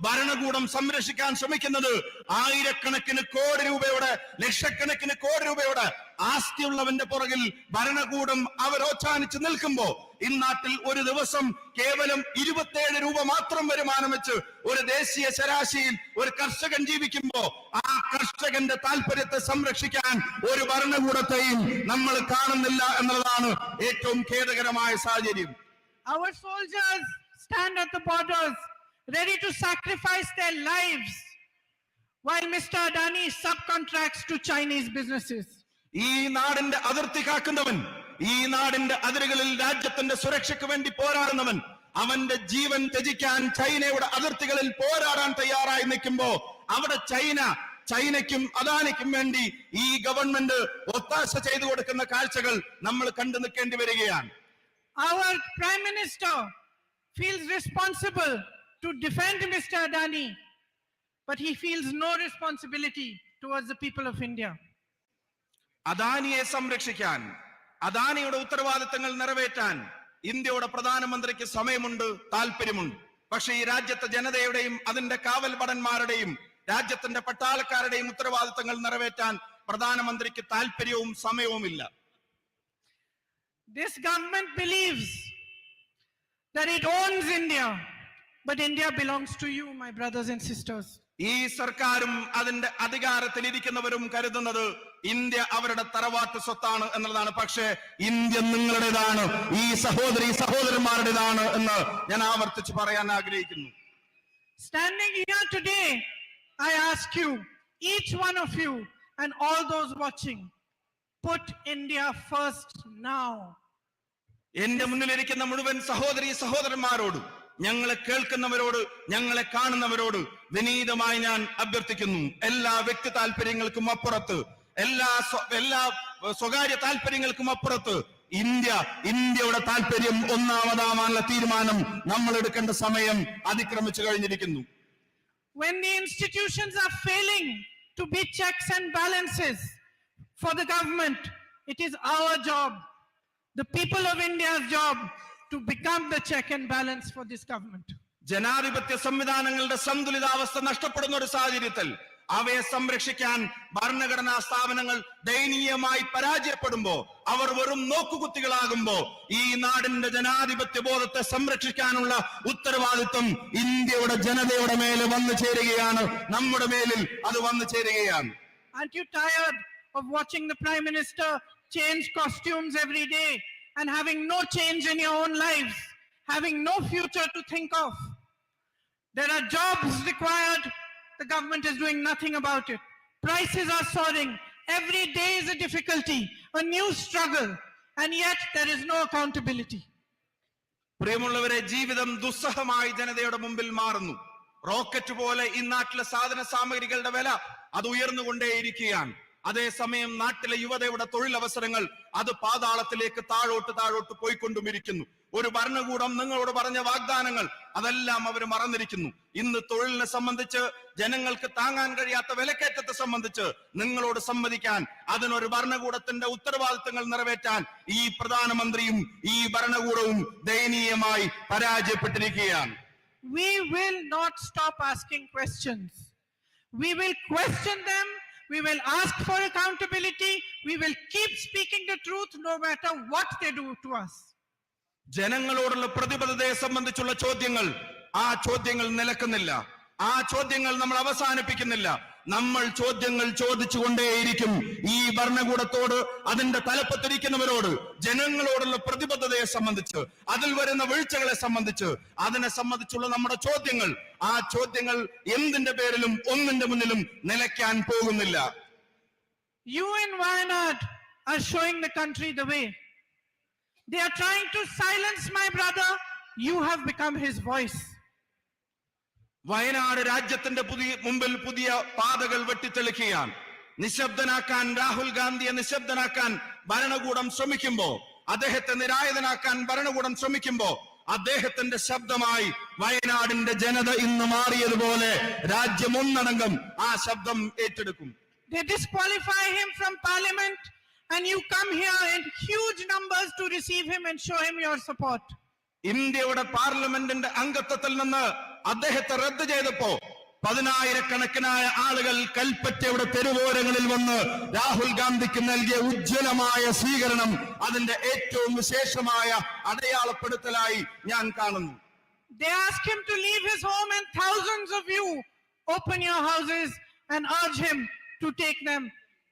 ഭരണകൂടം സംരക്ഷിക്കാൻ ശ്രമിക്കുന്നത് ആയിരക്കണക്കിന് കോടി രൂപയുടെ, ലക്ഷക്കണക്കിന് കോടി രൂപയുടെ ആസ്തിയുള്ളവന്റെ പുറകിൽ ഭരണകൂടം അവരോച്ചാനിച്ച് നിൽക്കുമ്പോ ഇന്നാട്ടിൽ ഒരു ദിവസം കേവലം 27 രൂപ മാത്രം വരുമാനം വെച്ച് ഒരു ദേശീയ ശരാശരിയിൽ ഒരു കർഷകൻ ജീവിക്കുമ്പോ ആ കർഷകന്റെ താല്പര്യത്തെ സംരക്ഷിക്കാൻ ഒരു ഭരണകൂടത്തെയും നമ്മൾ കാണുന്നില്ല എന്നുള്ളതാണ് ഏറ്റവും ഖേദകരമായ സാഹചര്യം. Our soldiers stand at the borders ready to sacrifice their lives while Mr. Adani subcontracts to Chinese businesses. ഈ നാടിന്റെ അതിർത്തി കാക്കുന്നവൻ, ഈ നാടിന്റെ അതിരുകളിൽ രാജ്യത്തിന്റെ സുരക്ഷയ്ക്ക് വേണ്ടി പോരാടുന്നവൻ, അവന്റെ ജീവൻ ത്യജിക്കാൻ ചൈനയുടെ അതിർത്തികളിൽ പോരാടാൻ തയ്യാറായി നിൽക്കുമ്പോ അവിടെ ചൈനയ്ക്കും അദാനിക്കും വേണ്ടി ഈ ഗവൺമെന്റ് ഒത്താശ ചെയ്തു കൊടുക്കുന്ന കാഴ്ചകൾ നമ്മൾ കണ്ടു നിൽക്കേണ്ടി വരികയാണ്. Our Prime Minister feels responsible to defend Mr. Adani, but he feels no responsibility towards the people of India. അദാനിയെ സംരക്ഷിക്കാൻ, അദാനിയുടെ ഉത്തരവാദിത്തങ്ങൾ നിറവേറ്റാൻ ഇന്ത്യയുടെ പ്രധാനമന്ത്രിക്ക് സമയമുണ്ട്, താല്പര്യമുണ്ട്. പക്ഷേ ഈ രാജ്യത്തെ ജനതയുടെയും അതിന്റെ കാവൽ ഭടന്മാരുടെയും രാജ്യത്തിന്റെ പട്ടാളക്കാരുടെയും ഉത്തരവാദിത്തങ്ങൾ നിറവേറ്റാൻ പ്രധാനമന്ത്രിക്ക് താല്പര്യവും സമയവുമില്ല. This government believes that it owns India, but India belongs to you, my brothers and sisters. ഈ സർക്കാരും അതിന്റെ അധികാരത്തിൽ ഇരിക്കുന്നവരും കരുതുന്നത് ഇന്ത്യ അവരുടെ തറവാട്ട് സ്വത്താണ് എന്നുള്ളതാണ്. പക്ഷേ ഇന്ത്യ നിങ്ങളുടേതാണ്, ഈ സഹോദരന്മാരുടേതാണ് എന്ന് ഞാൻ ആവർത്തിച്ച് പറയാൻ ആഗ്രഹിക്കുന്നു. Standing here today, I ask you, each one of you and all those watching, put India first now. എന്റെ മുന്നിലിരിക്കുന്ന മുഴുവൻ സഹോദരന്മാരോട്, ഞങ്ങളെ കേൾക്കുന്നവരോട്, ഞങ്ങളെ കാണുന്നവരോട് വിനീതമായി ഞാൻ അഭ്യർത്ഥിക്കുന്നു, എല്ലാ വ്യക്തി താല്പര്യങ്ങൾക്കും അപ്പുറത്ത്, എല്ലാ സ്വകാര്യ താല്പര്യങ്ങൾക്കും അപ്പുറത്ത് ഇന്ത്യയുടെ താല്പര്യം ഒന്നാമതാവാനുള്ള തീരുമാനം നമ്മൾ എടുക്കേണ്ട സമയം അതിക്രമിച്ചു കഴിഞ്ഞിരിക്കുന്നു. When the institutions are failing to be checks and balances for the government, it is our job, the people of India's job, to become the check and balance for this government. ജനാധിപത്യ സംവിധാനങ്ങളുടെ സന്തുലിതാവസ്ഥ നഷ്ടപ്പെടുന്ന ഒരു സാഹചര്യത്തിൽ അവയെ സംരക്ഷിക്കാൻ ഭരണഘടനാ സ്ഥാപനങ്ങൾ ദയനീയമായി പരാജയപ്പെടുമ്പോ, അവർ വെറും നോക്കുകുത്തികളാകുമ്പോ ഈ നാടിന്റെ ജനാധിപത്യ ബോധത്തെ സംരക്ഷിക്കാനുള്ള ഉത്തരവാദിത്വം ഇന്ത്യയുടെ ജനതയുടെ മേലെ വന്നു ചേരുകയാണ്, നമ്മുടെ മേലിൽ അത് വന്നു ചേരുകയാണ്. Aren't you tired of watching the Prime Minister change costumes every day and having no change in your own lives, having no future to think of? There are jobs required. The government is doing nothing about it. Prices are soaring. Every day is a difficulty, a new struggle, and yet there is no accountability. പ്രിയമുള്ളവരെ, ജീവിതം ദുസ്സഹമായി ജനതയുടെ മുമ്പിൽ മാറുന്നു. Rocket പോലെ ഈ നാട്ടിലെ സാധന സാമഗ്രികളുടെ വില അത് ഉയർന്നുകൊണ്ടേയിരിക്കുകയാണ്. അതേസമയം നാട്ടിലെ യുവതയുടെ തൊഴിലവസരങ്ങൾ അത് പാതാളത്തിലേക്ക് താഴോട്ട് പോയിക്കൊണ്ടുമിരിക്കുന്നു. ഒരു ഭരണകൂടം നിങ്ങളോട് പറഞ്ഞ വാഗ്ദാനങ്ങൾ അതെല്ലാം അവർ മറന്നിരിക്കുന്നു. ഇന്ന് തൊഴിലിനെ സംബന്ധിച്ച്, ജനങ്ങൾക്ക് താങ്ങാൻ കഴിയാത്ത വിലക്കയറ്റത്തെ സംബന്ധിച്ച് നിങ്ങളോട് സമ്മതിക്കാൻ, അതിനൊരു ഭരണകൂടത്തിന്റെ ഉത്തരവാദിത്തങ്ങൾ നിറവേറ്റാൻ ഈ പ്രധാനമന്ത്രിയും ഈ ഭരണകൂടവും ദയനീയമായി പരാജയപ്പെട്ടിരിക്കുകയാണ്. We will not stop asking questions. We will question them. We will ask for accountability. We will keep speaking the truth no matter what they do to us. ജനങ്ങളോടുള്ള പ്രതിബദ്ധതയെ സംബന്ധിച്ചുള്ള ചോദ്യങ്ങൾ, ആ ചോദ്യങ്ങൾ നിലക്കുന്നില്ല, ആ ചോദ്യങ്ങൾ നമ്മൾ അവസാനിപ്പിക്കുന്നില്ല. നമ്മൾ ചോദ്യങ്ങൾ ചോദിച്ചുകൊണ്ടേയിരിക്കും. ഈ ഭരണകൂടത്തോട്, അതിന്റെ തലപ്പത്തിരിക്കുന്നവരോട്, ജനങ്ങളോടുള്ള പ്രതിബദ്ധതയെ സംബന്ധിച്ച്, അതിൽ വരുന്ന വീഴ്ചകളെ സംബന്ധിച്ച്, അതിനെ സംബന്ധിച്ചുള്ള നമ്മുടെ ചോദ്യങ്ങൾ, ആ ചോദ്യങ്ങൾ എന്തിന്റെ പേരിലും ഒന്നിന്റെ മുന്നിലും നിലയ്ക്കാൻ പോകുന്നില്ല. You in Wayanad are showing the country the way. They are trying to silence my brother. You have become his voice. Wayanad രാജ്യത്തിന്റെ മുമ്പിൽ പുതിയ പാതകൾ വെട്ടിത്തെളിക്കുകയാണ്. നിശബ്ദനാക്കാൻ, രാഹുൽ ഗാന്ധിയെ നിശബ്ദനാക്കാൻ ഭരണകൂടം ശ്രമിക്കുമ്പോ, അദ്ദേഹത്തെ നിരായുധനാക്കാൻ ഭരണകൂടം ശ്രമിക്കുമ്പോ, അദ്ദേഹത്തിന്റെ ശബ്ദമായി വയനാടിന്റെ ജനത ഇന്ന് മാറിയതുപോലെ രാജ്യം ഒന്നടങ്കം ആ ശബ്ദം ഏറ്റെടുക്കും. They disqualify him from parliament and you come here in huge numbers to receive him and show him your support. ഇന്ത്യയുടെ പാർലമെന്റിന്റെ അംഗത്വത്തിൽ നിന്ന് അദ്ദേഹത്തെ റദ്ദ് ചെയ്തപ്പോ 10,000-കണക്കിനായ ആളുകൾ കൽപ്പറ്റയുടെ തെരുവോരങ്ങളിൽ വന്ന് രാഹുൽ ഗാന്ധിക്ക് നൽകിയ ഉജ്ജ്വലമായ സ്വീകരണം അതിന്റെ ഏറ്റവും വിശേഷമായ അടയാളപ്പെടുത്തലായി ഞാൻ കാണുന്നു. They asked him to leave his home, and thousands of you open your houses and urge him to take them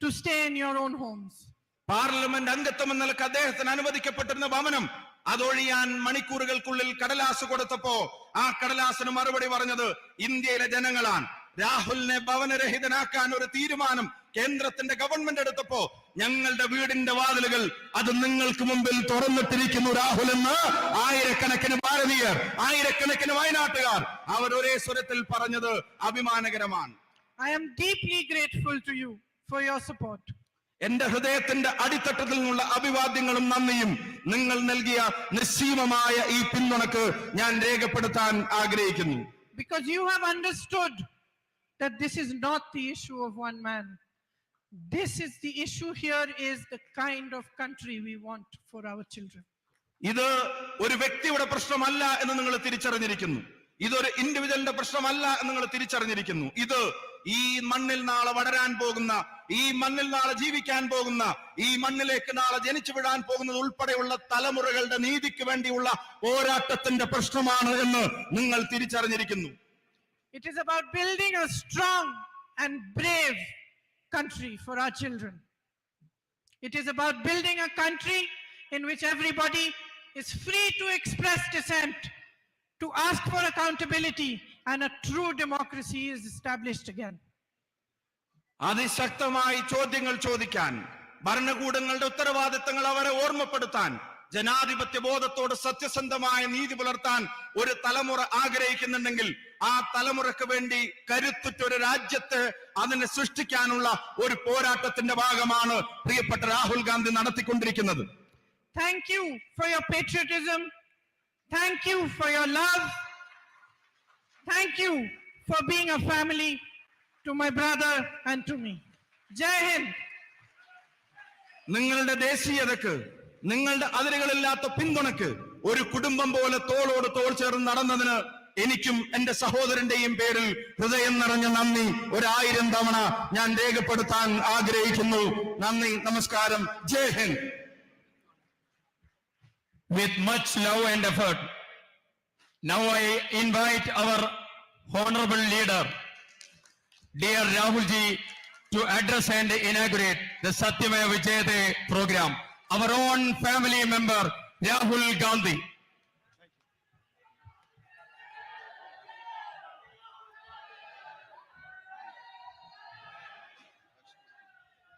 to stay in your own homes. Parliament അംഗത്വം എന്ന നിലക്ക് അദ്ദേഹത്തിന് അനുവദിക്കപ്പെട്ടിരുന്ന ഭവനം അതൊഴിയാൻ മണിക്കൂറുകൾക്കുള്ളിൽ കടലാസ് കൊടുത്തപ്പോ ആ കടലാസിന് മറുപടി പറഞ്ഞത് ഇന്ത്യയിലെ ജനങ്ങളാണ്. രാഹുലിനെ ഭവനരഹിതനാക്കാൻ ഒരു തീരുമാനം കേന്ദ്രത്തിന്റെ ഗവൺമെന്റ് എടുത്തപ്പോ ഞങ്ങളുടെ വീടിന്റെ വാതിലുകൾ അത് നിങ്ങൾക്ക് മുമ്പിൽ തുറന്നിട്ടിരിക്കുന്നു രാഹുൽ എന്ന് ആയിരക്കണക്കിന് ഭാരതീയർ, ആയിരക്കണക്കിന് വയനാട്ടുകാർ അവർ ഒരേ സ്വരത്തിൽ പറഞ്ഞത് അഭിമാനകരമാണ്. I am deeply grateful to you for your support. എന്റെ ഹൃദയത്തിന്റെ അടിത്തട്ടത്തിൽ നിന്നുള്ള അഭിവാദ്യങ്ങളും നന്ദിയും നിങ്ങൾ നൽകിയ നിസ്സീമമായ ഈ പിന്തുണക്ക് ഞാൻ രേഖപ്പെടുത്താൻ ആഗ്രഹിക്കുന്നു. Because you have understood that this is not the issue of one man. This is the issue here is the kind of country we want for our children. ഇത് ഒരു വ്യക്തിയുടെ പ്രശ്നമല്ല എന്ന് നിങ്ങൾ തിരിച്ചറിഞ്ഞിരിക്കുന്നു. ഇതൊരു ഇൻഡിവിജ്വലിന്റെ പ്രശ്നമല്ല എന്ന് നിങ്ങൾ തിരിച്ചറിഞ്ഞിരിക്കുന്നു. ഇത് ഈ മണ്ണിൽ നാളെ വളരാൻ പോകുന്ന, ഈ മണ്ണിൽ നാളെ ജീവിക്കാൻ പോകുന്ന, ഈ മണ്ണിലേക്ക് നാളെ ജനിച്ചു വിടാൻ പോകുന്നത് ഉൾപ്പെടെയുള്ള തലമുറകളുടെ നീതിക്ക് വേണ്ടിയുള്ള പോരാട്ടത്തിന്റെ പ്രശ്നമാണ് എന്ന് നിങ്ങൾ തിരിച്ചറിഞ്ഞിരിക്കുന്നു. It is about building a strong and brave country for our children. It is about building a country in which everybody is free to express dissent, to ask for accountability, and a true democracy is established again. അതിശക്തമായി ചോദ്യങ്ങൾ ചോദിക്കാൻ, ഭരണകൂടങ്ങളുടെ ഉത്തരവാദിത്തങ്ങൾ അവരെ ഓർമ്മപ്പെടുത്താൻ, ജനാധിപത്യ ബോധത്തോട് സത്യസന്ധമായ നീതി പുലർത്താൻ ഒരു തലമുറ ആഗ്രഹിക്കുന്നുണ്ടെങ്കിൽ ആ തലമുറക്ക് വേണ്ടി കരുത്തുറ്റൊരു രാജ്യത്തെ അതിനെ സൃഷ്ടിക്കാനുള്ള ഒരു പോരാട്ടത്തിന്റെ ഭാഗമാണ് പ്രിയപ്പെട്ട രാഹുൽ ഗാന്ധി നടത്തിക്കൊണ്ടിരിക്കുന്നത്. Thank you for your patriotism. Thank you for your love. Thank you for being a family to my brother and to me. Jai Hind. നിങ്ങളുടെ ദേശീയതക്ക്, നിങ്ങളുടെ അതിരുകളില്ലാത്ത പിന്തുണക്ക്, ഒരു കുടുംബം പോലെ തോളോട് തോൾ ചേർന്ന് നടന്നതിന് എനിക്കും എന്റെ സഹോദരന്റെയും പേരിൽ ഹൃദയം നിറഞ്ഞ നന്ദി 1000 തവണ ഞാൻ രേഖപ്പെടുത്താൻ ആഗ്രഹിക്കുന്നു. നന്ദി, നമസ്കാരം, ജയ് Hind. With much love and effort, now I invite our honorable leader, dear Rahul ji, to address and inaugurate the Satyameva Jayate program. Our own family member, Rahul Gandhi.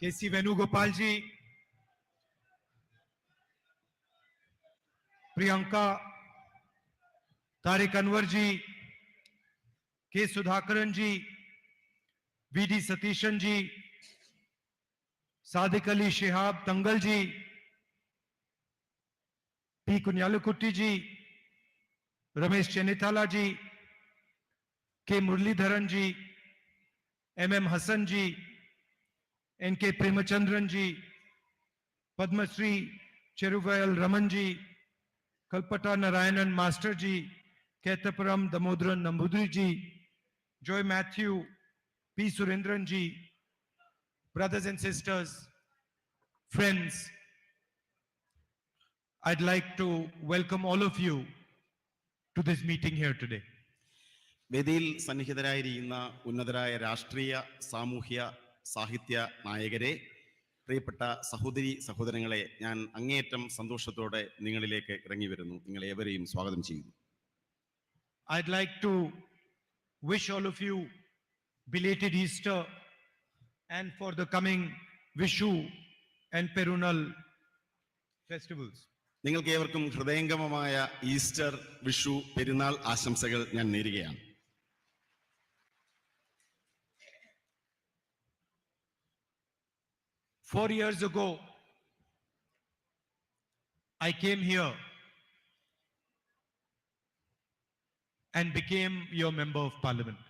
K.C. Venugopal ji, Priyanka, Tariq Anwar ji, K. Sudhakaran ji, V.D. Satishan ji, Sadiq Ali Shihab Tangal ji, P. Kunyalukutti ji, Ramesh Chenithala ji, K. Murlidharan ji, M.M. Hassan ji, N.K. Premachandran ji, Padma Shri Cheruvayal Raman ji, Kalpata Narayanan Master ji, Ketapuram Damodran Nambudri ji, Joy Matthew, P. Surendran ji, brothers and sisters, friends, I'd like to welcome all of you to this meeting here today. വേദിയിൽ സന്നിഹിതരായിരിക്കുന്ന ഉന്നതരായ രാഷ്ട്രീയ, സാമൂഹ്യ, സാഹിത്യ നായകരെ, പ്രിയപ്പെട്ട സഹോദരി സഹോദരങ്ങളെ, ഞാൻ അങ്ങേയറ്റം സന്തോഷത്തോടെ നിങ്ങളിലേക്ക് ഇറങ്ങി വരുന്നു. നിങ്ങളെ ഏവരെയും സ്വാഗതം ചെയ്യുന്നു. I'd like to wish all of you belated Easter and for the coming Vishu and Perunal festivals. നിങ്ങൾക്ക് ഏവർക്കും ഹൃദയംഗമമായ ഈസ്റ്റർ, വിഷു, പെരുന്നാൾ ആശംസകൾ ഞാൻ നേരുകയാണ്. Four years ago, I came here and became your member of parliament.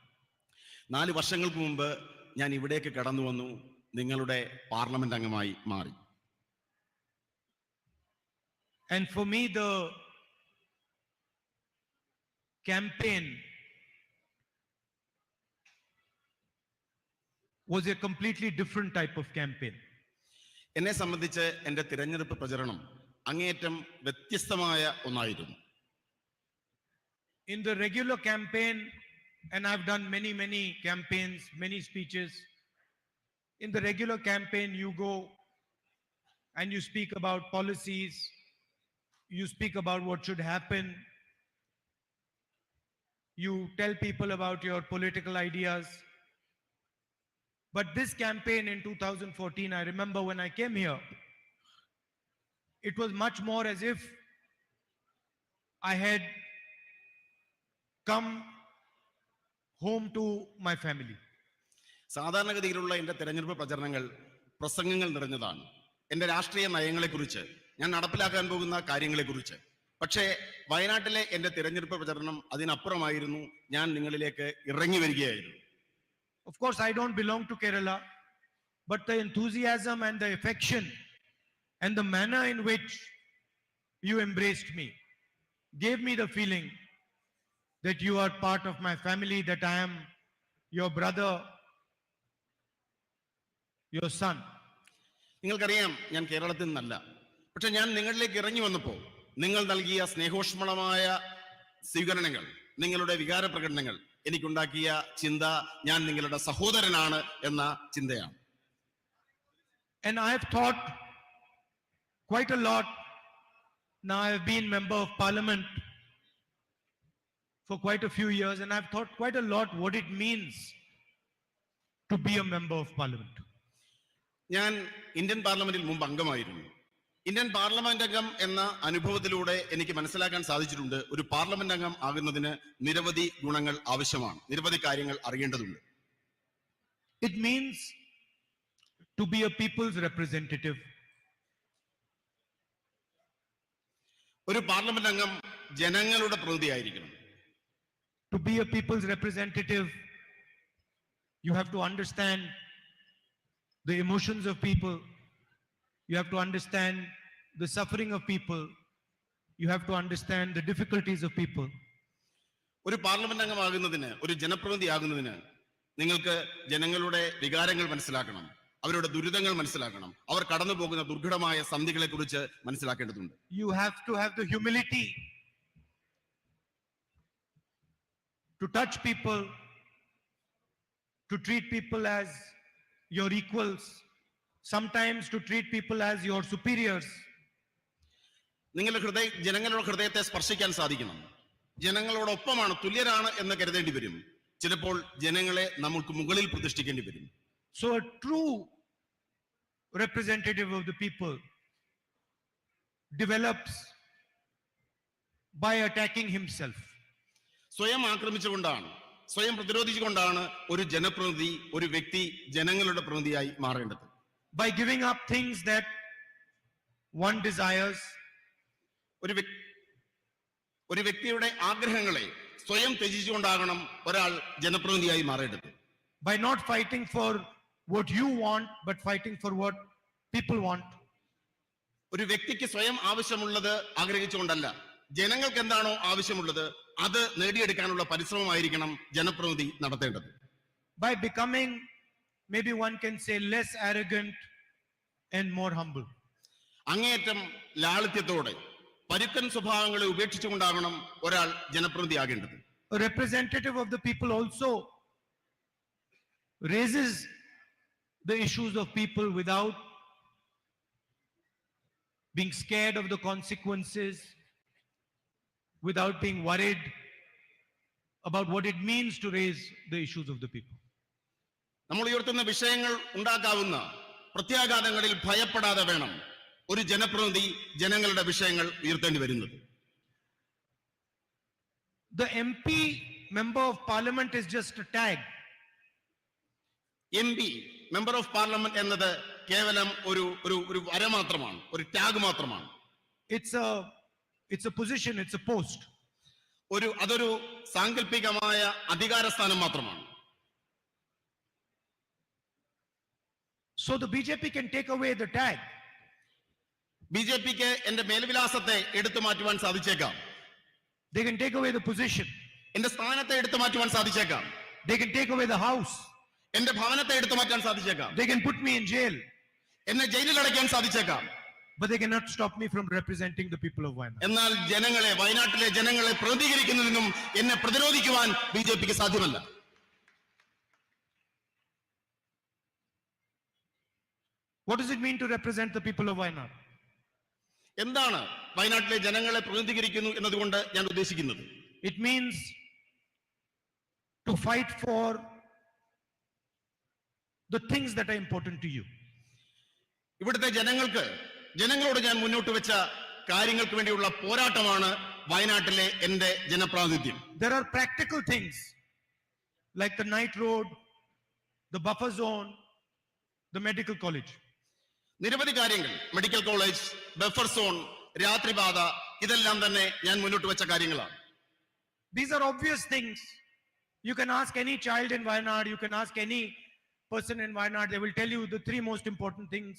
4 വർഷങ്ങൾക്ക് മുമ്പ് ഞാൻ ഇവിടേക്ക് കടന്നു വന്നു, നിങ്ങളുടെ പാർലമെന്റ് അംഗമായി മാറി. And for me, the campaign was a completely different type of campaign. എന്നെ സംബന്ധിച്ച് എൻ്റെ തിരഞ്ഞെടുപ്പ് പ്രചരണം അങ്ങേയറ്റം വ്യത്യസ്തമായ ഒന്നായിരുന്നു. In the regular campaign, and I've done many campaigns, many speeches. In the regular campaign, you go and you speak about policies, you speak about what should happen, you tell people about your political ideas. But this campaign in 2014, I remember when I came here, it was much more as if I had come home to my family. സാധാരണഗതിയിലുള്ള എൻ്റെ തെരഞ്ഞെടുപ്പ് പ്രചരണങ്ങൾ പ്രസംഗങ്ങൾ നിറഞ്ഞതാണ്. എൻ്റെ രാഷ്ട്രീയ നയങ്ങളെക്കുറിച്ച്, ഞാൻ നടപ്പിലാക്കാൻ പോകുന്ന കാര്യങ്ങളെക്കുറിച്ച്. പക്ഷേ വയനാട്ടിലെ എൻ്റെ തെരഞ്ഞെടുപ്പ് പ്രചരണം അതിനപ്പുറമായിരുന്നു. ഞാൻ നിങ്ങളിലേക്ക് ഇറങ്ങി വരികയായിരുന്നു. Of course, I don't belong to Kerala, but the enthusiasm and the affection and the manner in which you embraced me gave me the feeling that you are part of my family, that I am your brother, your son. നിങ്ങൾക്കറിയാം, ഞാൻ കേരളത്തിൽ നിന്നല്ല. പക്ഷെ ഞാൻ നിങ്ങളിലേക്ക് ഇറങ്ങി വന്നപ്പോൾ നിങ്ങൾ നൽകിയ സ്നേഹോഷ്മളമായ സ്വീകരണങ്ങൾ, നിങ്ങളുടെ വികാര പ്രകടനങ്ങൾ എനിക്കുണ്ടാക്കിയ ചിന്ത ഞാൻ നിങ്ങളുടെ സഹോദരനാണ് എന്ന ചിന്തയാണ്. And I have thought quite a lot. Now I have been member of parliament for quite a few years, and I've thought quite a lot what it means to be a member of parliament. ഞാൻ Indian പാർലമെന്റിൽ മുമ്പ് അംഗമായിരുന്നു. Indian parliament അംഗം എന്ന അനുഭവത്തിലൂടെ എനിക്ക് മനസ്സിലാക്കാൻ സാധിച്ചിട്ടുണ്ട്, ഒരു പാർലമെന്റ് അംഗം ആകുന്നതിന് നിരവധി ഗുണങ്ങൾ ആവശ്യമാണ്, നിരവധി കാര്യങ്ങൾ അറിയേണ്ടതുണ്ട്. It means to be a people's representative. ഒരു പാർലമെന്റ് അംഗം ജനങ്ങളുടെ പ്രതിനിധിയായിരിക്കണം. To be a people's representative, you have to understand the emotions of people. You have to understand the suffering of people. You have to understand the difficulties of people. ഒരു parliament അംഗമാകുന്നതിന്, ഒരു ജനപ്രതിനിധി ആകുന്നതിന് നിങ്ങൾക്ക് ജനങ്ങളുടെ വികാരങ്ങൾ മനസ്സിലാക്കണം, അവരുടെ ദുരിതങ്ങൾ മനസ്സിലാക്കണം, അവർ കടന്നു പോകുന്ന ദുർഘടമായ സന്ധികളെ കുറിച്ച് മനസ്സിലാക്കേണ്ടതുണ്ട്. You have to have the humility to touch people, to treat people as your equals, sometimes to treat people as your superiors. നിങ്ങളുടെ ജനങ്ങളുടെ ഹൃദയത്തെ സ്പർശിക്കാൻ സാധിക്കണം. ജനങ്ങളോടൊപ്പമാണ്, തുല്യരാണ് എന്ന് കരുതേണ്ടി വരും. ചിലപ്പോൾ ജനങ്ങളെ നമുക്ക് മുകളിൽ പ്രതിഷ്ഠിക്കേണ്ടി വരും. So a true representative of the people develops by attacking himself. സ്വയം ആക്രമിച്ചുകൊണ്ടാണ്, സ്വയം പ്രതിരോധിച്ചുകൊണ്ടാണ് ഒരു ജനപ്രതിനിധി, ഒരു വ്യക്തി ജനങ്ങളുടെ പ്രതിനിധിയായി മാറേണ്ടത്. By giving up things that one desires. ഒരു വ്യക്തിയുടെ ആഗ്രഹങ്ങളെ സ്വയം ത്യജിച്ചുകൊണ്ടാകണം ഒരാൾ ജനപ്രതിനിധിയായി മാറേണ്ടത്. By not fighting for what you want, but fighting for what people want. ഒരു വ്യക്തിക്ക് സ്വയം ആവശ്യമുള്ളത് ആഗ്രഹിച്ചുകൊണ്ടല്ല, ജനങ്ങൾക്ക് എന്താണോ ആവശ്യമുള്ളത് അത് നേടിയെടുക്കാനുള്ള പരിശ്രമമായിരിക്കണം ജനപ്രതിനിധി നടത്തേണ്ടത്. By becoming, maybe one can say, less arrogant and more humble. അങ്ങേയറ്റം ലാളിത്യത്തോടെ പരുക്കൻ സ്വഭാവങ്ങളെ ഉപേക്ഷിച്ചുകൊണ്ടാകണം ഒരാൾ ജനപ്രതിനിധി ആകേണ്ടത്. A representative of the people also raises the issues of people without being scared of the consequences, without being worried about what it means to raise the issues of the people. നമ്മൾ ഉയർത്തുന്ന വിഷയങ്ങൾ ഉണ്ടാക്കാവുന്ന പ്രത്യാഘാതങ്ങളിൽ ഭയപ്പെടാതെ വേണം ഒരു ജനപ്രതിനിധി ജനങ്ങളുടെ വിഷയങ്ങൾ ഉയർത്തേണ്ടി വരുന്നത്. The MP, member of parliament, is just a tag. MP, member of parliament എന്നത് കേവലം ഒരു വര മാത്രമാണ്, ഒരു ടാഗ് മാത്രമാണ്. It's a position, it's a post. അതൊരു സാങ്കല്പികമായ അധികാരസ്ഥാനം മാത്രമാണ്. So the BJP can take away the tag. ബിജെപിക്ക് എന്റെ മേൽവിലാസത്തെ എടുത്തു മാറ്റുവാൻ സാധിച്ചേക്കാം. They can take away the position. എന്റെ സ്ഥാനത്തെ എടുത്തു മാറ്റുവാൻ സാധിച്ചേക്കാം. They can take away the house. എന്റെ ഭവനത്തെ എടുത്തു മാറ്റാൻ സാധിച്ചേക്കാം. They can put me in jail. എന്നെ ജയിലിൽ അടയ്ക്കാൻ സാധിച്ചേക്കാം. But they cannot stop me from representing the people of Wayanad. എന്നാൽ ജനങ്ങളെ, വയനാട്ടിലെ ജനങ്ങളെ പ്രതികരിക്കുന്നതിനും എന്നെ പ്രതിരോധിക്കുവാൻ ബിജെപിക്ക് സാധ്യമല്ല. What does it mean to represent the people of Wayanad? എന്താണ് വയനാട്ടിലെ ജനങ്ങളെ പ്രതിനിധീകരിക്കുന്നു എന്നതുകൊണ്ട് ഞാൻ ഉദ്ദേശിക്കുന്നത്? It means to fight for the things that are important to you. ഇവിടുത്തെ ജനങ്ങളോട് ഞാൻ മുന്നോട്ട് വെച്ച കാര്യങ്ങൾക്ക് വേണ്ടിയുള്ള പോരാട്ടമാണ് വയനാട്ടിലെ എന്റെ ജനപ്രാതിനിധ്യം. There are practical things like the night road, the buffer zone, the medical college. നിരവധി കാര്യങ്ങൾ, മെഡിക്കൽ കോളേജ്, ബഫർ സോൺ, രാത്രിപാത, ഇതെല്ലാം തന്നെ ഞാൻ മുന്നോട്ട് വെച്ച കാര്യങ്ങളാണ്. These are obvious things. You can ask any child in Wayanad, you can ask any person in Wayanad, they will tell you the three most important things.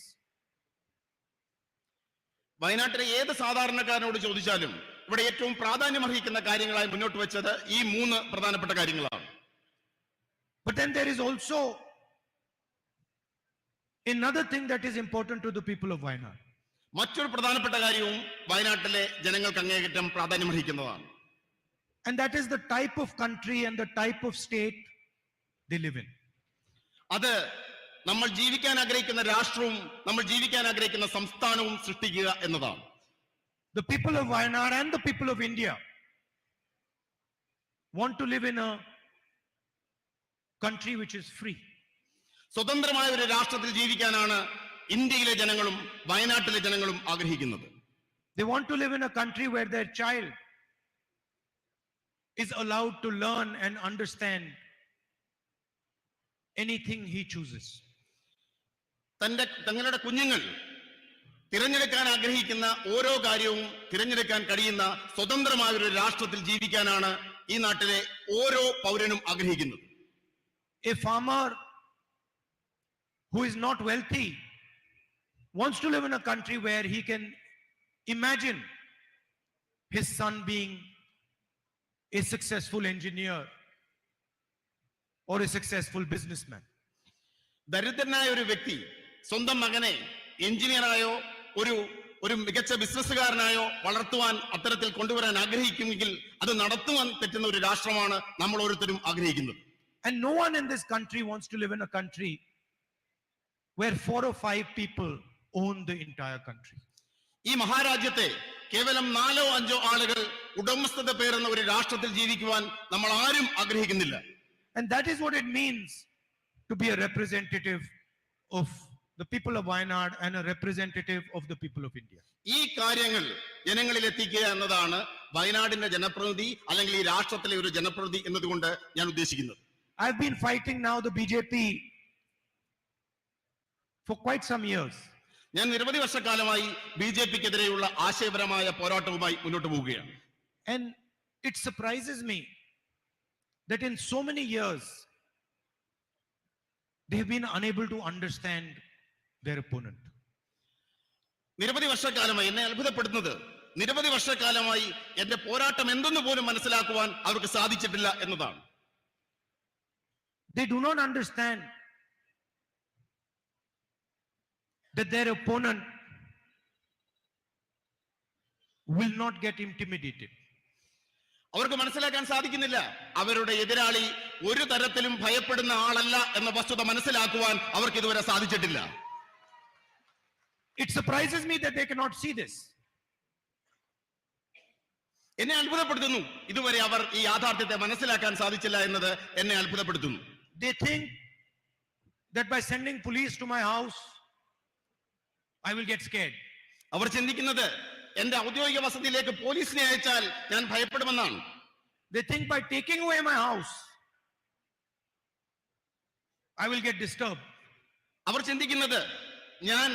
വയനാട്ടിലെ ഏത് സാധാരണക്കാരനോട് ചോദിച്ചാലും ഇവിടെ ഏറ്റവും പ്രാധാന്യം അർഹിക്കുന്ന കാര്യങ്ങളായി മുന്നോട്ട് വെച്ചത് ഈ 3 പ്രധാനപ്പെട്ട കാര്യങ്ങളാണ്. But then there is also another thing that is important to the people of Wayanad. മറ്റൊരു പ്രധാനപ്പെട്ട കാര്യവും വയനാട്ടിലെ ജനങ്ങൾക്ക് അങ്ങേയറ്റം പ്രാധാന്യം അർഹിക്കുന്നതാണ്. And that is the type of country and the type of state they live in. അത് നമ്മൾ ജീവിക്കാൻ ആഗ്രഹിക്കുന്ന രാഷ്ട്രവും നമ്മൾ ജീവിക്കാൻ ആഗ്രഹിക്കുന്ന സംസ്ഥാനവും സൃഷ്ടിക്കുക എന്നതാണ്. The people of Wayanad and the people of India want to live in a country which is free. സ്വതന്ത്രമായ ഒരു രാഷ്ട്രത്തിൽ ജീവിക്കാനാണ് ഇന്ത്യയിലെ ജനങ്ങളും വയനാട്ടിലെ ജനങ്ങളും ആഗ്രഹിക്കുന്നത്. They want to live in a country where their child is allowed to learn and understand anything he chooses. തങ്ങളുടെ കുഞ്ഞുങ്ങൾ തിരഞ്ഞെടുക്കാൻ ആഗ്രഹിക്കുന്ന ഓരോ കാര്യവും തിരഞ്ഞെടുക്കാൻ കഴിയുന്ന സ്വതന്ത്രമായ ഒരു രാഷ്ട്രത്തിൽ ജീവിക്കാനാണ് ഈ നാട്ടിലെ ഓരോ പൗരനും ആഗ്രഹിക്കുന്നത്. A farmer who is not wealthy wants to live in a country where he can imagine his son being a successful engineer or a successful businessman. ദരിദ്രനായ ഒരു വ്യക്തി സ്വന്തം മകനെ എഞ്ചിനീയറായോ ഒരു മികച്ച ബിസിനസ്സുകാരനായോ വളർത്തുവാൻ, അത്തരത്തിൽ കൊണ്ടുവരാൻ ആഗ്രഹിക്കുമെങ്കിൽ അത് നടത്തുവാൻ പറ്റുന്ന ഒരു രാഷ്ട്രമാണ് നമ്മൾ ഓരോരുത്തരും ആഗ്രഹിക്കുന്നത്. And no one in this country wants to live in a country where 4 or 5 people own the entire country. ഈ മഹാരാജ്യത്തെ കേവലം 4 or 5 ആളുകൾ ഉടമസ്ഥത പേരുന്ന ഒരു രാഷ്ട്രത്തിൽ ജീവിക്കുവാൻ നമ്മൾ ആരും ആഗ്രഹിക്കുന്നില്ല. And that is what it means to be a representative of the people of Wayanad and a representative of the people of India. ഈ കാര്യങ്ങൾ ജനങ്ങളിൽ എത്തിക്കുക എന്നതാണ് വയനാടിന്റെ ജനപ്രതിനിധി അല്ലെങ്കിൽ ഈ രാഷ്ട്രത്തിലെ ഒരു ജനപ്രതിനിധി എന്നതുകൊണ്ട് ഞാൻ ഉദ്ദേശിക്കുന്നത്. I've been fighting now the BJP for quite some years. ഞാൻ നിരവധി വർഷക്കാലമായി ബിജെപിക്കെതിരെയുള്ള ആശയപരമായ പോരാട്ടവുമായി മുന്നോട്ട് പോവുകയാണ്. And it surprises me that in so many years they have been unable to understand their opponent. നിരവധി വർഷക്കാലമായി എന്നെ അത്ഭുതപ്പെടുന്നത്, നിരവധി വർഷക്കാലമായി എന്റെ പോരാട്ടം എന്തെന്ന് പോലും മനസ്സിലാക്കുവാൻ അവർക്ക് സാധിച്ചിട്ടില്ല എന്നതാണ്. They do not understand that their opponent will not get intimidated. അവർക്ക് മനസ്സിലാക്കാൻ സാധിക്കുന്നില്ല അവരുടെ എതിരാളി ഒരു തരത്തിലും ഭയപ്പെടുന്ന ആളല്ല എന്ന വസ്തുത മനസ്സിലാക്കുവാൻ അവർക്ക് ഇതുവരെ സാധിച്ചിട്ടില്ല. It surprises me that they cannot see this. എന്നെ അത്ഭുതപ്പെടുത്തുന്നു, ഇതുവരെ അവർ ഈ യാഥാർത്ഥ്യത്തെ മനസ്സിലാക്കാൻ സാധിച്ചില്ല എന്നത് എന്നെ അത്ഭുതപ്പെടുത്തുന്നു. They think that by sending police to my house I will get scared. അവർ ചിന്തിക്കുന്നത് എന്റെ ഔദ്യോഗിക വസതിയിലേക്ക് പോലീസിനെ അയച്ചാൽ ഞാൻ ഭയപ്പെടുമെന്നാണ്. They think by taking away my house I will get disturbed. അവർ ചിന്തിക്കുന്നത് ഞാൻ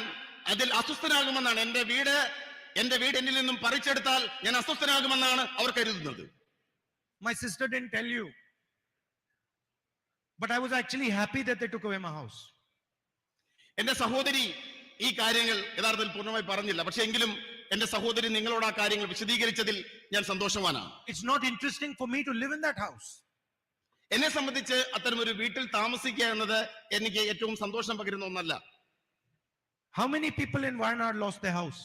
അതിൽ അസ്വസ്ഥനാകുമെന്നാണ്. എന്റെ വീട് എന്നിൽ നിന്നും പറിച്ചെടുത്താൽ ഞാൻ അസ്വസ്ഥനാകുമെന്നാണ് അവർ കരുതുന്നത്. My sister didn't tell you, but I was actually happy that they took away my house. എന്റെ സഹോദരി ഈ കാര്യങ്ങൾ യഥാർത്ഥത്തിൽ പൂർണ്ണമായി പറഞ്ഞില്ല, പക്ഷെ എങ്കിലും എന്റെ സഹോദരി നിങ്ങളോട് ആ കാര്യങ്ങൾ വിശദീകരിച്ചതിൽ ഞാൻ സന്തോഷവാനാണ്. It's not interesting for me to live in that house. എന്നെ സംബന്ധിച്ച് അത്തരം ഒരു വീട്ടിൽ താമസിക്കുക എന്നത് എനിക്ക് ഏറ്റവും സന്തോഷം പകരുന്ന ഒന്നല്ല. How many people in Wayanad lost their house?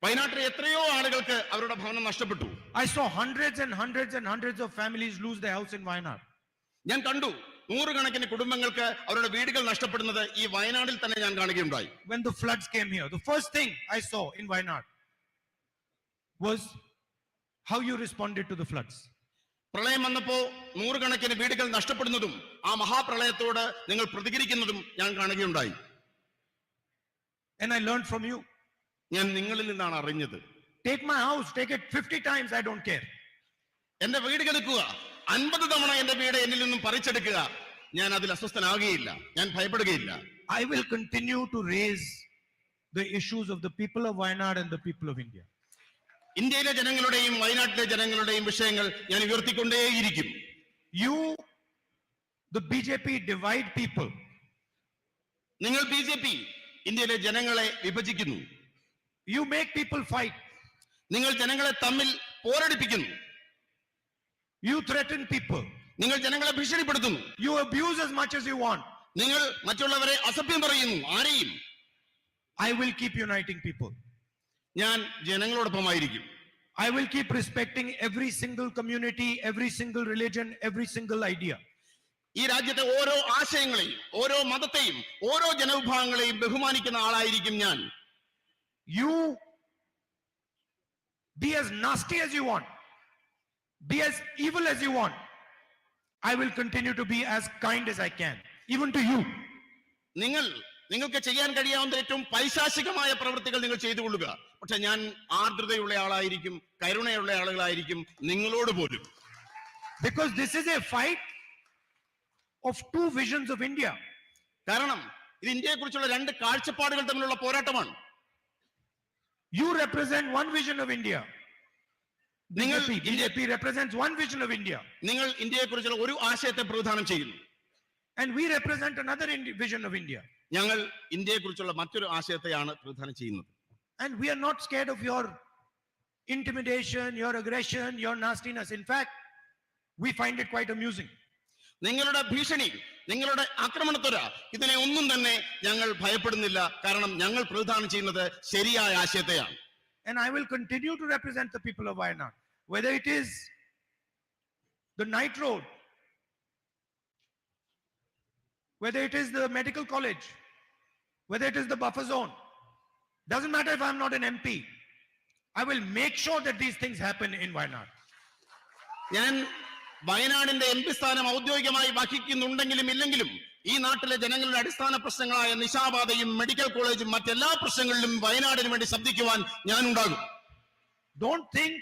വയനാട്ടിലെ എത്രയോ ആളുകൾക്ക് അവരുടെ ഭവനം നഷ്ടപ്പെട്ടു. I saw hundreds and hundreds and hundreds of families lose their house in Wayanad. ഞാൻ കണ്ടു നൂറുകണക്കിന് കുടുംബങ്ങൾക്ക് അവരുടെ വീടുകൾ നഷ്ടപ്പെടുന്നത് ഈ വയനാടിൽ തന്നെ ഞാൻ കാണുകയുണ്ടായി. When the floods came here, the first thing I saw in Wayanad was how you responded to the floods. പ്രളയം വന്നപ്പോ നൂറുകണക്കിന് വീടുകൾ നഷ്ടപ്പെടുന്നതും ആ മഹാപ്രളയത്തോട് നിങ്ങൾ പ്രതികരിക്കുന്നതും ഞാൻ കാണുകയുണ്ടായി. And I learned from you. ഞാൻ നിങ്ങളിൽ നിന്നാണ് അറിഞ്ഞത്. Take my house, take it 50 times, I don't care. എന്റെ വീട് എടുക്കുക, 50 തവണ എന്റെ വീട് എന്നിൽ നിന്നും പറിച്ചെടുക്കുക, ഞാൻ അതിൽ അസ്വസ്ഥനാകുകയില്ല, ഞാൻ ഭയപ്പെടുകയില്ല. I will continue to raise the issues of the people of Wayanad and the people of India. ഇന്ത്യയിലെ ജനങ്ങളുടെയും വയനാട്ടിലെ ജനങ്ങളുടെയും വിഷയങ്ങൾ ഞാൻ ഉയർത്തിക്കൊണ്ടേയിരിക്കും. You, the BJP, divide people. നിങ്ങൾ BJP ഇന്ത്യയിലെ ജനങ്ങളെ വിഭജിക്കുന്നു. You make people fight. നിങ്ങൾ ജനങ്ങളെ തമ്മിൽ പോരടിപ്പിക്കുന്നു. You threaten people. നിങ്ങൾ ജനങ്ങളെ ഭീഷണിപ്പെടുത്തുന്നു. You abuse as much as you want. നിങ്ങൾ മറ്റുള്ളവരെ അസഭ്യം പറയുന്നു. ആരെയും. I will keep uniting people. ഞാൻ ജനങ്ങളോടൊപ്പമായിരിക്കും. I will keep respecting every single community, every single religion, every single idea. ഈ രാജ്യത്തെ ഓരോ ആശയങ്ങളെയും ഓരോ മതത്തെയും ഓരോ ജനവിഭാഗങ്ങളെയും ബഹുമാനിക്കുന്ന ആളായിരിക്കും ഞാൻ. You be as nasty as you want, be as evil as you want. I will continue to be as kind as I can, even to you. നിങ്ങൾക്ക് ചെയ്യാൻ കഴിയാവുന്ന ഏറ്റവും പൈശാചികമായ പ്രവൃത്തികൾ നിങ്ങൾ ചെയ്തുകൊള്ളുക. പക്ഷെ ഞാൻ ആർദ്രതയുള്ള ആളായിരിക്കും, കരുണയുള്ള ആളുകളായിരിക്കും നിങ്ങളോട് പോലും. Because this is a fight of two visions of India. കാരണം ഇത് ഇന്ത്യയെ കുറിച്ചുള്ള രണ്ട് കാഴ്ചപ്പാടുകൾ തമ്മിലുള്ള പോരാട്ടമാണ്. You represent one vision of India. BJP represents one vision of India. നിങ്ങൾ ഇന്ത്യയെ കുറിച്ചുള്ള ഒരു ആശയത്തെ പ്രതിനിധാനം ചെയ്യുന്നു. And we represent another vision of India. ഞങ്ങൾ ഇന്ത്യയെ കുറിച്ചുള്ള മറ്റൊരു ആശയത്തെയാണ് പ്രതിനിധാനം ചെയ്യുന്നത്. And we are not scared of your intimidation, your aggression, your nastiness. In fact, we find it quite amusing. നിങ്ങളുടെ ഭീഷണി, നിങ്ങളുടെ ആക്രമണത്വര, ഇതിനെ ഒന്നും തന്നെ ഞങ്ങൾ ഭയപ്പെടുന്നില്ല. കാരണം ഞങ്ങൾ പ്രതിനിധാനം ചെയ്യുന്നത് ശരിയായ ആശയത്തെയാണ്. And I will continue to represent the people of Wayanad, whether it is the night road, whether it is the medical college, whether it is the buffer zone. Doesn't matter if I'm not an MP. I will make sure that these things happen in Wayanad. ഞാൻ വയനാടിന്റെ MP സ്ഥാനം ഔദ്യോഗികമായി വഹിക്കുന്നുണ്ടെങ്കിലും ഇല്ലെങ്കിലും ഈ നാട്ടിലെ ജനങ്ങളുടെ അടിസ്ഥാന പ്രശ്നങ്ങളായ നിശാപാതയും medical കോളേജും മറ്റെല്ലാ പ്രശ്നങ്ങളിലും വയനാടിന് വേണ്ടി ശബ്ദിക്കുവാൻ ഞാൻ ഉണ്ടാകും. Don't think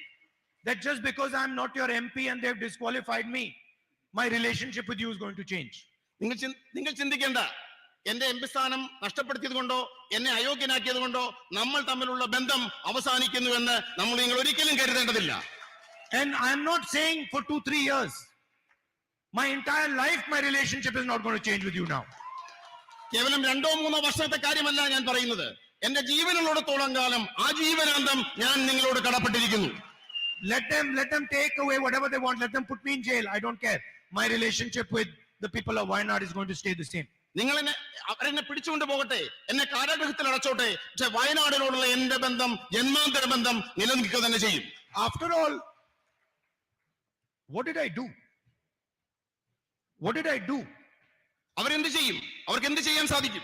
that just because I'm not your MP and they've disqualified me, my relationship with you is going to change. നിങ്ങൾ ചിന്തിക്കേണ്ട, എന്റെ MP സ്ഥാനം നഷ്ടപ്പെടുത്തിയത് കൊണ്ടോ എന്നെ അയോഗ്യനാക്കിയത് കൊണ്ടോ നമ്മൾ തമ്മിലുള്ള ബന്ധം അവസാനിക്കുന്നുവെന്ന് നിങ്ങൾ ഒരിക്കലും കരുതേണ്ടതില്ല. And I'm not saying for 2-3 years. My entire life, my relationship is not going to change with you now. കേവലം 2-3 വർഷത്തെ കാര്യമല്ല ഞാൻ പറയുന്നത്. എന്റെ ജീവനുള്ളിടത്തോളം കാലം ആജീവനാന്തം ഞാൻ നിങ്ങളോട് കടപ്പെട്ടിരിക്കുന്നു. Let them take away whatever they want. Let them put me in jail. I don't care. My relationship with the people of Wayanad is going to stay the same. അവരെന്നെ പിടിച്ചുകൊണ്ട് പോകട്ടെ, എന്നെ കാരാഗൃഹത്തിൽ അടച്ചോട്ടെ, പക്ഷെ വയനാടിനോടുള്ള എന്റെ ബന്ധം, ജന്മാന്തര ബന്ധം നിലനിൽക്കുക തന്നെ ചെയ്യും. After all, what did I do? What did I do? അവരെന്ത് ചെയ്യും? അവർക്ക് എന്ത് ചെയ്യാൻ സാധിക്കും?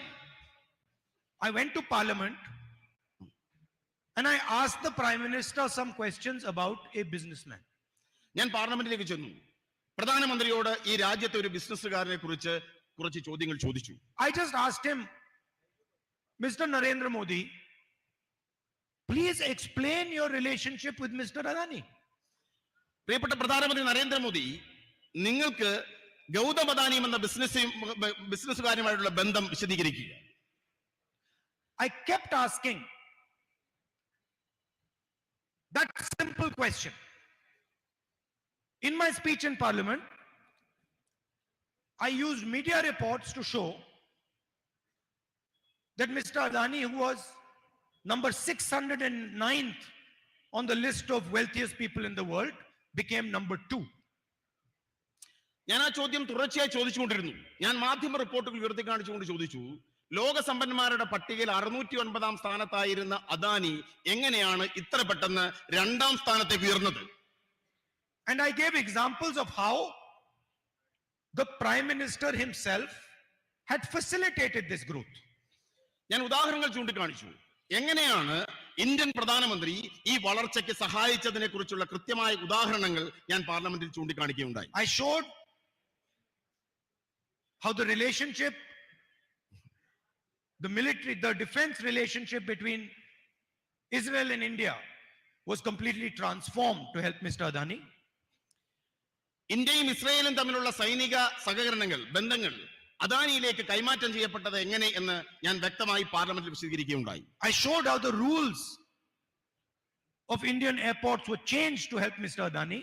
I went to Parliament and I asked the Prime Minister some questions about a businessman. ഞാൻ പാർലമെന്റിലേക്ക് ചെന്നു. പ്രധാനമന്ത്രിയോട് ഈ രാജ്യത്തെ ഒരു ബിസിനസ്സുകാരനെ കുറിച്ച് കുറച്ച് ചോദ്യങ്ങൾ ചോദിച്ചു. I just asked him, Mr. Narendra Modi, please explain your relationship with Mr. Adani. പ്രിയപ്പെട്ട പ്രധാനമന്ത്രി നരേന്ദ്രമോദി, നിങ്ങൾക്ക് ഗൗതം അദാനിയും എന്ന ബിസിനസ്സുകാരുമായിട്ടുള്ള ബന്ധം വിശദീകരിക്കുക. I kept asking that simple question. In my speech in Parliament, I used media reports to show that Mr. Adani, who was number 609th on the list of wealthiest people in the world, became number 2. ഞാൻ ആ ചോദ്യം തുടർച്ചയായി ചോദിച്ചുകൊണ്ടിരുന്നു. ഞാൻ മാധ്യമ റിപ്പോർട്ടുകൾ ഉയർത്തി കാണിച്ചുകൊണ്ട് ചോദിച്ചു, ലോക സമ്പന്നന്മാരുടെ പട്ടികയിൽ 609 സ്ഥാനത്തായിരുന്ന അദാനി എങ്ങനെയാണ് ഇത്ര പെട്ടെന്ന് 2ാം സ്ഥാനത്തേക്ക് ഉയർന്നത്? And I gave examples of how the Prime Minister himself had facilitated this growth. ഞാൻ ഉദാഹരണങ്ങൾ ചൂണ്ടിക്കാണിച്ചു. എങ്ങനെയാണ് ഇന്ത്യൻ പ്രധാനമന്ത്രി ഈ വളർച്ചയ്ക്ക് സഹായിച്ചതിനെ കുറിച്ചുള്ള കൃത്യമായ ഉദാഹരണങ്ങൾ ഞാൻ പാർലമെന്റിൽ ചൂണ്ടിക്കാണിക്കുകയുണ്ടായി. I showed how the relationship, the military, the defense relationship between Israel and India was completely transformed to help Mr. Adani. ഇന്ത്യയും ഇസ്രയേലും തമ്മിലുള്ള സൈനിക സഹകരണങ്ങൾ, ബന്ധങ്ങൾ അദാനിയിലേക്ക് കൈമാറ്റം ചെയ്യപ്പെട്ടത് എങ്ങനെ എന്ന് ഞാൻ വ്യക്തമായി പാർലമെന്റിൽ വിശദീകരിക്കുകയുണ്ടായി. I showed how the rules of Indian airports were changed to help Mr. Adani.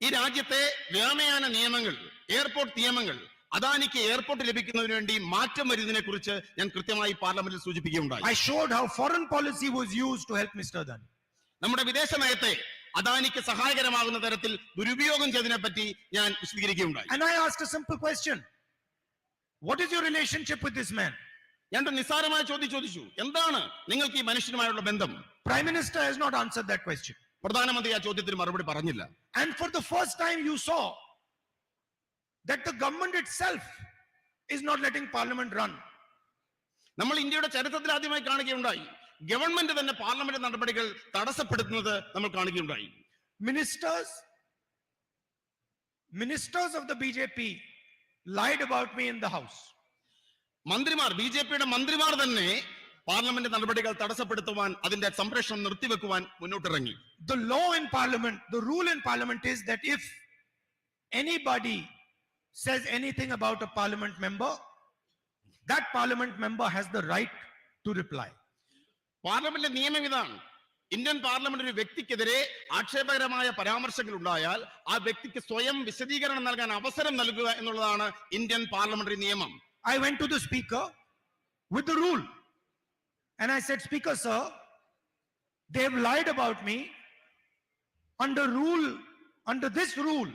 ഈ രാജ്യത്തെ വ്യോമയാന നിയമങ്ങൾ, എയർപോർട്ട് നിയമങ്ങൾ അദാനിക്ക് എയർപോർട്ട് ലഭിക്കുന്നതിന് വേണ്ടി മാറ്റം വരുന്നതിനെ കുറിച്ച് ഞാൻ കൃത്യമായി പാർലമെന്റിൽ സൂചിപ്പിക്കുകയുണ്ടായി. I showed how foreign policy was used to help Mr. Adani. നമ്മുടെ വിദേശ നയത്തെ അദാനിക്ക് സഹായകരമാകുന്ന തരത്തിൽ ദുരുപയോഗം ചെയ്തതിനെ പറ്റി ഞാൻ വിശദീകരിക്കുകയുണ്ടായി. And I asked a simple question. What is your relationship with this man? ഞാൻ ഒരു നിസ്സാരമായ ചോദ്യം ചോദിച്ചു, എന്താണ് നിങ്ങൾക്ക് ഈ മനുഷ്യനുമായുള്ള ബന്ധം? Prime Minister has not answered that question. പ്രധാനമന്ത്രി ആ ചോദ്യത്തിന് മറുപടി പറഞ്ഞില്ല. And for the first time you saw that the government itself is not letting parliament run. നമ്മൾ ഇന്ത്യയുടെ ചരിത്രത്തിൽ ആദ്യമായി കാണുകയുണ്ടായി, ഗവൺമെന്റ് തന്നെ പാർലമെന്റ് നടപടികൾ തടസ്സപ്പെടുത്തുന്നത് നമ്മൾ കാണുകയുണ്ടായി. Ministers of the BJP lied about me in the house. മന്ത്രിമാർ, ബിജെപിയുടെ മന്ത്രിമാർ തന്നെ പാർലമെന്റ് നടപടികൾ തടസ്സപ്പെടുത്തുവാൻ, അതിന്റെ സംപ്രേഷണം നിർത്തിവെക്കുവാൻ മുന്നോട്ടിറങ്ങി. The law in parliament, the rule in parliament is that if anybody says anything about a parliament member, that parliament member has the right to reply. പാർലമെന്റിലെ നിയമം ഇതാണ്. ഇന്ത്യൻ പാർലമെന്റ് ഒരു വ്യക്തിക്കെതിരെ ആക്ഷേപകരമായ പരാമർശങ്ങൾ ഉണ്ടായാൽ ആ വ്യക്തിക്ക് സ്വയം വിശദീകരണം നൽകാൻ അവസരം നൽകുക എന്നുള്ളതാണ് ഇന്ത്യൻ പാർലമെന്ററി നിയമം. I went to the speaker with the rule and I said, Speaker sir, they have lied about me. Under this rule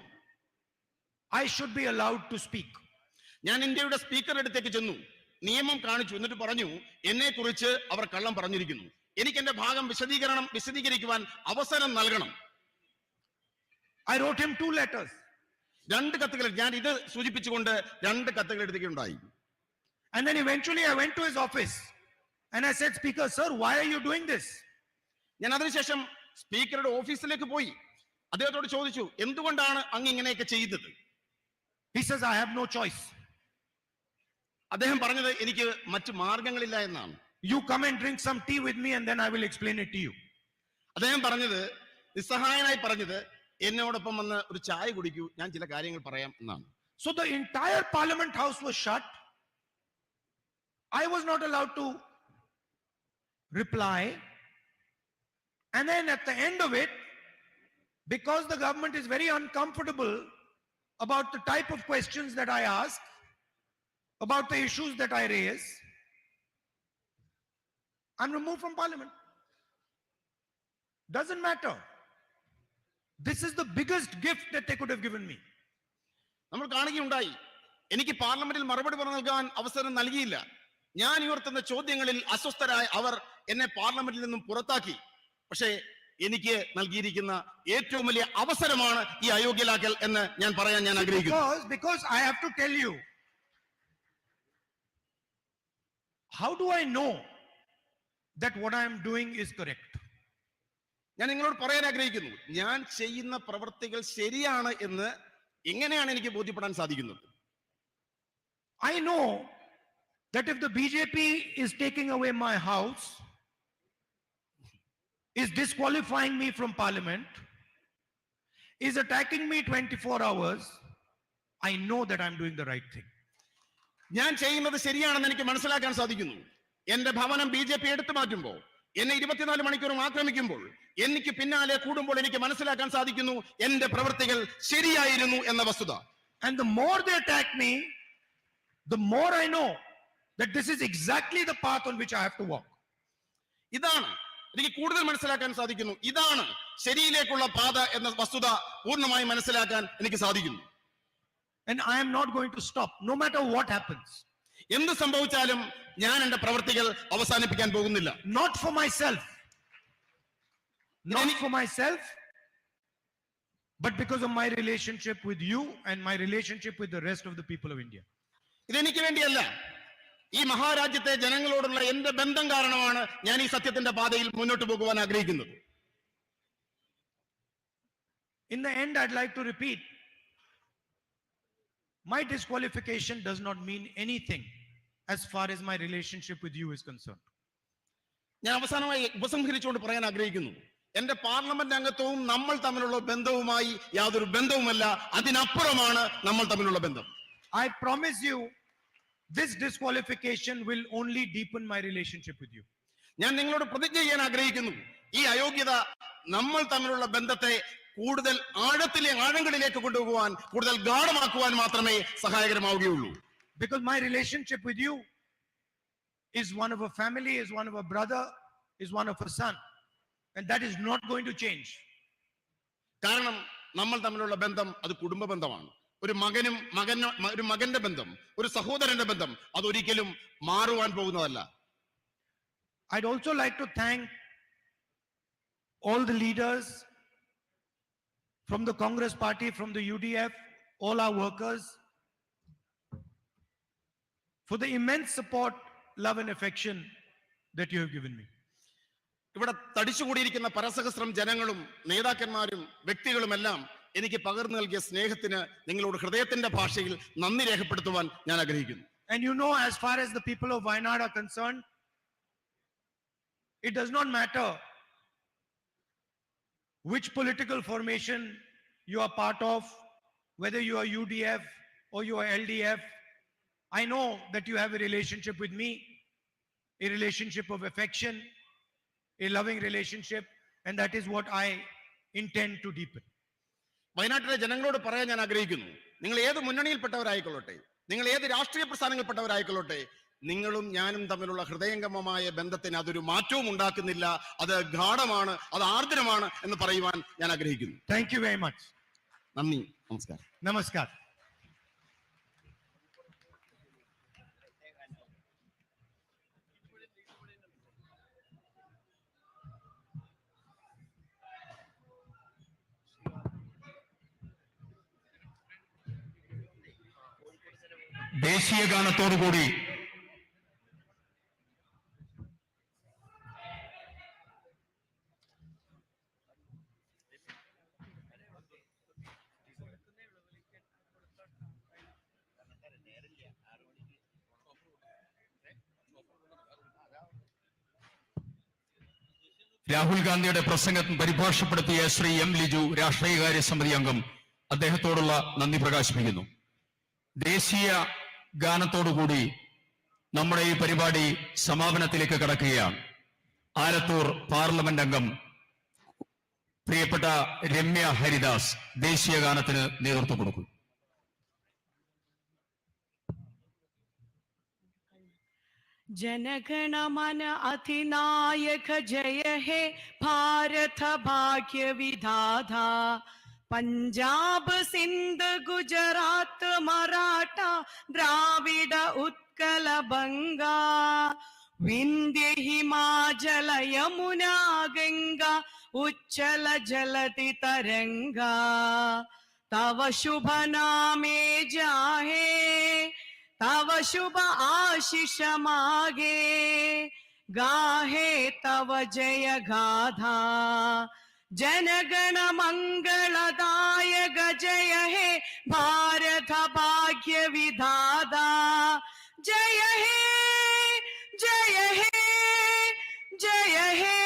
I should be allowed to speak. ഞാൻ ഇന്ത്യയുടെ സ്പീക്കറുടെ അടുത്തേക്ക് ചെന്നു, നിയമം കാണിച്ചു, എന്നിട്ട് പറഞ്ഞു, എന്നെ കുറിച്ച് അവർ കള്ളം പറഞ്ഞിരിക്കുന്നു, എനിക്ക് എന്റെ ഭാഗം വിശദീകരിക്കുവാൻ അവസരം നൽകണം. I wrote him 2 letters. 2 കത്തുകൾ, ഞാൻ ഇത് സൂചിപ്പിച്ചുകൊണ്ട് 2 കത്തുകൾ എഴുതുകയുണ്ടായി. And then eventually I went to his office and I said, Speaker sir, why are you doing this? ഞാൻ അതിനുശേഷം സ്പീക്കറുടെ ഓഫീസിലേക്ക് പോയി അദ്ദേഹത്തോട് ചോദിച്ചു, എന്തുകൊണ്ടാണ് അങ്ങ് ഇങ്ങനെയൊക്കെ ചെയ്തത്? He says, I have no choice. അദ്ദേഹം പറഞ്ഞത്, എനിക്ക് മറ്റു മാർഗങ്ങളില്ല എന്നാണ്. You come and drink some tea with me and then I will explain it to you. അദ്ദേഹം പറഞ്ഞത്, നിസ്സഹായനായി പറഞ്ഞത്, എന്നോടൊപ്പം വന്ന് ഒരു ചായ കുടിക്കൂ, ഞാൻ ചില കാര്യങ്ങൾ പറയാം എന്നാണ്. So the entire parliament house was shut. I was not allowed to reply. And then at the end of it, because the government is very uncomfortable about the type of questions that I ask, about the issues that I raise, I'm removed from parliament. Doesn't matter. This is the biggest gift that they could have given me. നമ്മൾ കാണുകയുണ്ടായി, എനിക്ക് പാർലമെന്റിൽ മറുപടി നൽകാൻ അവസരം നൽകിയില്ല. ഞാൻ ഉയർത്തുന്ന ചോദ്യങ്ങളിൽ അസ്വസ്ഥരായ അവർ എന്നെ പാർലമെന്റിൽ നിന്നും പുറത്താക്കി. പക്ഷേ എനിക്ക് നൽകിയിരിക്കുന്ന ഏറ്റവും വലിയ അവസരമാണ് ഈ അയോഗ്യലാക്കൽ എന്ന് ഞാൻ പറയാൻ ഞാൻ ആഗ്രഹിക്കുന്നു. Because I have to tell you, how do I know that what I am doing is correct? ഞാൻ നിങ്ങളോട് പറയാൻ ആഗ്രഹിക്കുന്നു, ഞാൻ ചെയ്യുന്ന പ്രവൃത്തികൾ ശരിയാണ് എന്ന് എങ്ങനെയാണ് എനിക്ക് ബോധ്യപ്പെടാൻ സാധിക്കുന്നത്? I know that if the BJP is taking away my house, is disqualifying me from parliament, is attacking me 24 hours, I know that I'm doing the right thing. ഞാൻ ചെയ്യുന്നത് ശരിയാണെന്ന് എനിക്ക് മനസ്സിലാക്കാൻ സാധിക്കുന്നു. എന്റെ ഭവനം ബിജെപി എടുത്തു മാറ്റുമ്പോൾ, എന്നെ 24 മണിക്കൂറും ആക്രമിക്കുമ്പോൾ, എനിക്ക് പിന്നാലെ കൂടുമ്പോൾ എനിക്ക് മനസ്സിലാക്കാൻ സാധിക്കുന്നു എന്റെ പ്രവൃത്തികൾ ശരിയായിരുന്നു എന്ന വസ്തുത. And the more they attack me, the more I know that this is exactly the path on which I have to walk. ഇതാണ് എനിക്ക് കൂടുതൽ മനസ്സിലാക്കാൻ സാധിക്കുന്നു, ഇതാണ് ശരിയിലേക്കുള്ള പാത എന്ന വസ്തുത പൂർണ്ണമായി മനസ്സിലാക്കാൻ എനിക്ക് സാധിക്കുന്നു. And I am not going to stop, no matter what happens. എന്ത് സംഭവിച്ചാലും ഞാൻ എന്റെ പ്രവർത്തികൾ അവസാനിപ്പിക്കാൻ പോകുന്നില്ല. Not for myself. Not for myself, but because of my relationship with you and my relationship with the rest of the people of India. ഇതെനിക്ക് വേണ്ടിയല്ല, ഈ മഹാരാജ്യത്തെ ജനങ്ങളോടുള്ള എന്റെ ബന്ധം കാരണമാണ് ഞാൻ ഈ സത്യത്തിന്റെ പാതയിൽ മുന്നോട്ട് പോകുവാൻ ആഗ്രഹിക്കുന്നത്. In the end, I'd like to repeat, my disqualification does not mean anything as far as my relationship with you is concerned. ഞാൻ അവസാനമായി ഉപസംഹരിച്ചുകൊണ്ട് പറയാൻ ആഗ്രഹിക്കുന്നു, എന്റെ പാർലമെന്റ് അംഗത്വവും നമ്മൾ തമ്മിലുള്ള ബന്ധവുമായി യാതൊരു ബന്ധവുമല്ല, അതിനപ്പുറമാണ് നമ്മൾ തമ്മിലുള്ള ബന്ധം. I promise you, this disqualification will only deepen my relationship with you. ഞാൻ നിങ്ങളോട് പ്രതിജ്ഞ ചെയ്യാൻ ആഗ്രഹിക്കുന്നു, ഈ അയോഗ്യത നമ്മൾ തമ്മിലുള്ള ബന്ധത്തെ കൂടുതൽ ആഴങ്ങളിലേക്ക് കൊണ്ടുപോകാൻ, കൂടുതൽ ഗാഢമാക്കുവാൻ മാത്രമേ സഹായകരമാവുകയുള്ളൂ. Because my relationship with you is one of a family, is one of a brother, is one of a son. And that is not going to change. കാരണം നമ്മൾ തമ്മിലുള്ള ബന്ധം അത് കുടുംബ ബന്ധമാണ്. ഒരു മകന്റെ ബന്ധം, ഒരു സഹോദരന്റെ ബന്ധം അതൊരിക്കലും മാറുവാൻ പോകുന്നതല്ല. I'd also like to thank all the leaders from the Congress party, from the UDF, all our workers, for the immense support, love and affection that you have given me. ഇവിടെ തടിച്ചുകൂടിയിരിക്കുന്ന പരസഹസ്രം ജനങ്ങളും നേതാക്കന്മാരും വ്യക്തികളുമെല്ലാം എനിക്ക് പകർന്നു നൽകിയ സ്നേഹത്തിന് നിങ്ങളോട് ഹൃദയത്തിന്റെ ഭാഷയിൽ നന്ദി രേഖപ്പെടുത്തുവാൻ ഞാൻ ആഗ്രഹിക്കുന്നു. And you know, as far as the people of Wayanad are concerned, it does not matter which political formation you are part of, whether you are UDF or you are LDF. I know that you have a relationship with me, a relationship of affection, a loving relationship, and that is what I intend to deepen. വയനാട്ടിലെ ജനങ്ങളോട് പറയാൻ ഞാൻ ആഗ്രഹിക്കുന്നു, നിങ്ങൾ ഏത് മുന്നണിയിൽപ്പെട്ടവരായിക്കൊള്ളട്ടെ, നിങ്ങൾ ഏത് രാഷ്ട്രീയ പ്രസ്ഥാനങ്ങളിൽപ്പെട്ടവരായിക്കൊള്ളട്ടെ, നിങ്ങളും ഞാനും തമ്മിലുള്ള ഹൃദയംഗമമായ ബന്ധത്തിന് അതൊരു മാറ്റവും ഉണ്ടാക്കുന്നില്ല. അത് ഗാഢമാണ്, അത് ആർദ്രമാണ് എന്ന് പറയുവാൻ ഞാൻ ആഗ്രഹിക്കുന്നു. Thank you very much. നന്ദി, നമസ്കാരം. Namaskar. ദേശീയ ഗാനത്തോടുകൂടി രാഹുൽ ഗാന്ധിയുടെ പ്രസംഗം പരിഭാഷപ്പെടുത്തിയ ശ്രീ എം ലിജു, രാഷ്ട്രീയകാര്യ സമിതി അംഗം, അദ്ദേഹത്തോടുള്ള നന്ദി പ്രകാശിപ്പിക്കുന്നു. ദേശീയ ഗാനത്തോടുകൂടി നമ്മുടെ ഈ പരിപാടി സമാപനത്തിലേക്ക് കടക്കുകയാണ്. ആലത്തൂർ പാർലമെന്റ് അംഗം പ്രിയപ്പെട്ട രമ്യ ഹരിദാസ് ദേശീയ ഗാനത്തിന് നേതൃത്വം കൊടുക്കും. जनगण मन अधिनायक जय हे भारत भाग्य विधाता पंजाब सिंध गुजरात मराठा द्राविड उत्कल बंगा विंध्य हिमाचल यमुना गंगा उच्चल जलति तरंगा तव शुभ नामे जाहे तव शुभ आशीष मागे गाहे तव जय गाथा जनगण मंगलदायक जय हे भारत भाग्य विधाता जय हे जय हे जय हे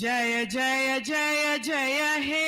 जय जय जय जय हे.